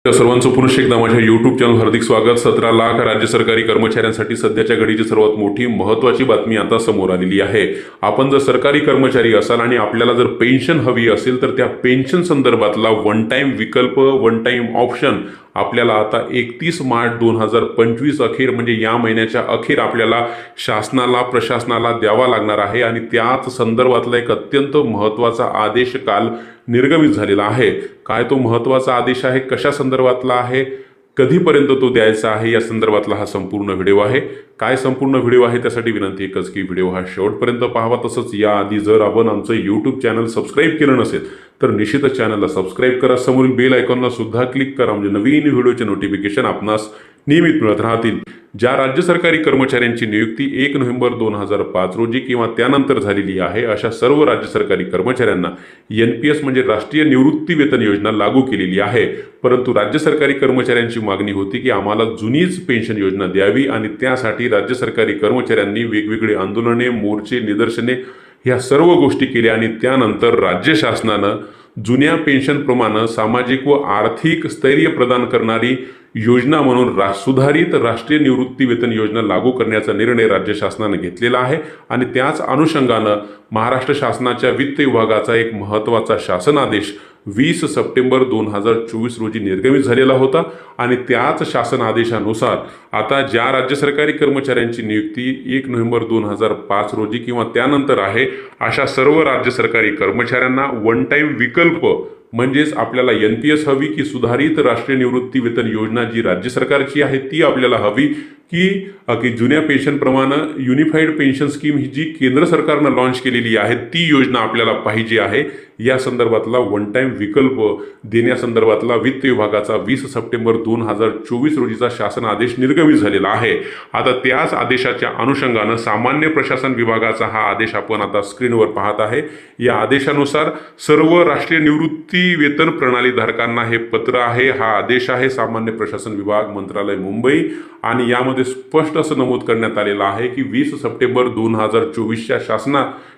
सर्वांचं पुनश्च एकदा माझ्या यूट्यूब चॅनल हार्दिक स्वागत। 17 लाख राज्य सरकारी कर्मचाऱ्यांसाठी सध्याच्या घडीची सर्वात मोठी महत्त्वाची बातमी आता समोर आलेली आहे। आपण जर सरकारी कर्मचारी असाल आणि आपल्याला जर पेन्शन हवी असेल तर त्या पेन्शन संदर्भातला वन टाइम विकल्प, वन टाइम ऑप्शन आपल्याला आता 31 मार्च 2025 अखेर म्हणजे या महिन्याच्या अखेर आपल्याला शासनाला, प्रशासनाला द्यावा लागणार आहे। आणि त्याच संदर्भातला एक अत्यंत महत्त्वाचा आदेश काल निर्गमित झालेला आहे। काय तो महत्त्वाचा आदेश आहे, कशा संदर्भातला आहे, कधीपर्यंत तो द्यायचा आहे, या संदर्भातला हा संपूर्ण व्हिडिओ आहे। काय संपूर्ण व्हिडिओ आहे त्यासाठी विनंती एकच की व्हिडिओ हा शेवटपर्यंत पाहावा। तसंच याआधी जर आपण आमचं यूट्यूब चॅनल सबस्क्राईब केलं नसेल तर निश्चितच चॅनलला सबस्क्राईब करा, समोरील बेल आयकॉनला सुद्धा क्लिक करा म्हणजे नवीन व्हिडिओचे नोटिफिकेशन आपणास नियमित मिळत राहतील। ज्या राज्य सरकारी कर्मचाऱ्यांची नियुक्ती 1 नोव्हेंबर 2005 रोजी किंवा त्यानंतर झालेली आहे अशा सर्व राज्य सरकारी कर्मचाऱ्यांना NPS म्हणजे राष्ट्रीय निवृत्ती वेतन योजना लागू केलेली आहे। परंतु राज्य सरकारी कर्मचाऱ्यांची मागणी होती की आम्हाला जुनीच पेन्शन योजना द्यावी आणि त्यासाठी राज्य सरकारी कर्मचाऱ्यांनी वेगवेगळे आंदोलने, मोर्चे, निदर्शने ह्या सर्व गोष्टी केल्या आणि त्यानंतर राज्य शासनानं जुन्या पेन्शनप्रमाणे सामाजिक व आर्थिक स्थैर्य प्रदान करणारी योजना म्हणून सुधारित राष्ट्रीय निवृत्ती वेतन योजना लागू करण्याचा निर्णय राज्य शासनाने घेतलेला आहे। आणि त्याच अनुषंगानं महाराष्ट्र शासनाच्या वित्त विभागाचा एक महत्त्वाचा शासन आदेश 20 सप्टेंबर 2024 रोजी निर्गमित झालेला होता। आणि त्याच शासन आदेशानुसार आता ज्या राज्य सरकारी कर्मचाऱ्यांची नियुक्ती 1 नोव्हेंबर 2005 रोजी किंवा त्यानंतर आहे अशा सर्व राज्य सरकारी कर्मचाऱ्यांना वन टाइम विकल्प म्हणजेच आपल्याला NPS हवी की सुधारित राष्ट्रीय निवृत्ती वेतन योजना जी राज्य सरकारची आहे ती आपल्याला हवी की जुन्या पेन्शनप्रमाणे युनिफाईड पेन्शन स्कीम ही जी केंद्र सरकारनं लॉन्च केलेली आहे ती योजना आपल्याला पाहिजे आहे, या संदर्भातला वन टाइम विकल्प देण्यासंदर्भातला वित्त विभागाचा 20 सप्टेंबर 2024 रोजीचा शासन आदेश निर्गमित झालेला आहे। आता त्याच आदेशाच्या अनुषंगानं सामान्य प्रशासन विभागाचा हा आदेश आपण आता स्क्रीनवर पाहत आहे। या आदेशानुसार सर्व राष्ट्रीय निवृत्ती वेतन प्रणाली धारकांना हे पत्र आहे, हा आदेश आहे सामान्य प्रशासन विभाग, मंत्रालय, मुंबई। आणि यामध्ये स्पष्ट असं नमूद करण्यात आलेलं आहे की 20 सप्टेंबर 2024च्या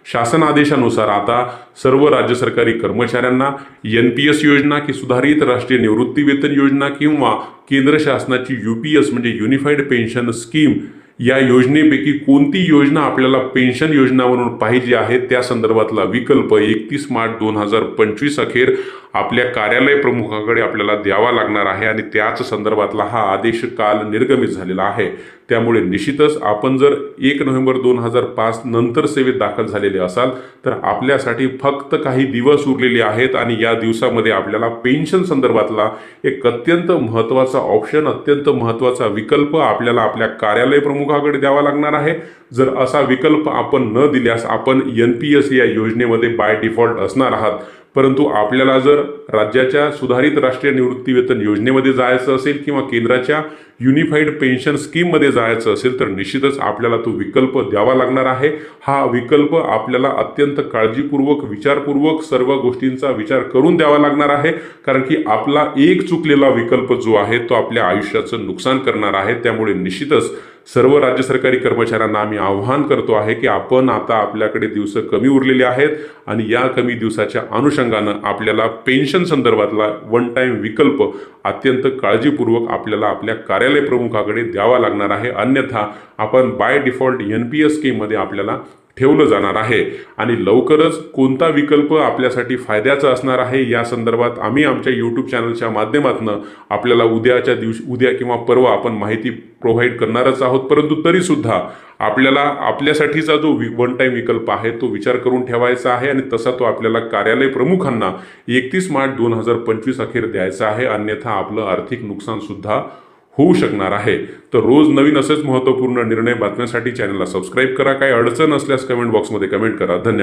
शासन आदेशानुसार आता सर्व राज्य सरकारी कर्मचाऱ्यांना NPS योजना की सुधारित राष्ट्रीय निवृत्ती वेतन योजना किंवा केंद्र शासनाची UPS म्हणजे युनिफाईड पेन्शन स्कीम या योजनेपैकी कोणती योजना आपल्याला पेन्शन योजना म्हणून पाहिजे आहे त्या संदर्भातला विकल्प 31 मार्च 2025 अखेर आपल्या कार्यालय प्रमुखाकडे आपल्याला द्यावा लागणार आहे। आणि त्याच संदर्भातला हा आदेश काल निर्गमित झालेला आहे। त्यामुळे निश्चितच आपण जर 1 नोव्हेंबर 2005 नंतर सेवेत दाखल झालेले असाल तर आपल्यासाठी फक्त काही दिवस उरलेले आहेत आणि या दिवसामध्ये आपल्याला पेन्शन संदर्भातला एक अत्यंत महत्त्वाचा ऑप्शन, अत्यंत महत्त्वाचा विकल्प आपल्याला आपल्या कार्यालय प्रमुखाकडे द्यावा लागणार आहे। जर असा विकल्प आपण न दिल्यास आपण NPS या योजनेमध्ये बाय डिफॉल्ट असणार आहात। परंतु आपल्याला जर राज्याच्या सुधारित राष्ट्रीय निवृत्ती वेतन योजनेमध्ये जायचं असेल किंवा केंद्राच्या युनिफाईड पेन्शन स्कीममध्ये जायचं असेल तर निश्चितच आपल्याला तो विकल्प द्यावा लागणार आहे। हा विकल्प आपल्याला अत्यंत काळजीपूर्वक, विचारपूर्वक सर्व गोष्टींचा विचार करून द्यावा लागणार आहे, कारण की आपला एक चुकलेला विकल्प जो आहे तो आपल्या आयुष्याचं नुकसान करणार आहे। त्यामुळे निश्चितच सर्व राज्य सरकारी कर्मचाऱ्यांना आम्ही आव्हान करतो आहे की आपण आता आपल्याकडे दिवस कमी उरलेले आहेत आणि या कमी दिवसाच्या अनुषंगानं आपल्याला पेन्शन संदर्भातला वन टाइम विकल्प अत्यंत काळजीपूर्वक आपल्याला आपल्या कार्यालय प्रमुखाकडे द्यावा लागणार आहे। अन्यथा आपण बाय डिफॉल्ट NPS स्कीममध्ये आपल्याला ठेवलं जाणार आहे। आणि लवकरच कोणता विकल्प आपल्यासाठी फायद्याचा असणार आहे या संदर्भात आम्ही आमच्या यूट्यूब चॅनलच्या माध्यमातून आपल्याला उद्या किंवा परवा आपण माहिती प्रोव्हाइड करणारच आहोत। परंतु तरीसुद्धा आपल्याला आपल्यासाठीचा जो वन टाइम विकल्प आहे तो विचार करून ठेवायचा आहे आणि तसा तो आपल्याला कार्यालय प्रमुखांना 31 मार्च 2025 अखेर द्यायचा आहे, अन्यथा आपलं आर्थिक नुकसान सुद्धा होऊ शकणार आहे। तर रोज नवीन असेच महत्त्वपूर्ण निर्णय बातम्यांसाठी चॅनलला सबस्क्राईब करा। काही अडचण असल्यास कमेंट बॉक्समध्ये कमेंट करा। धन्यवाद।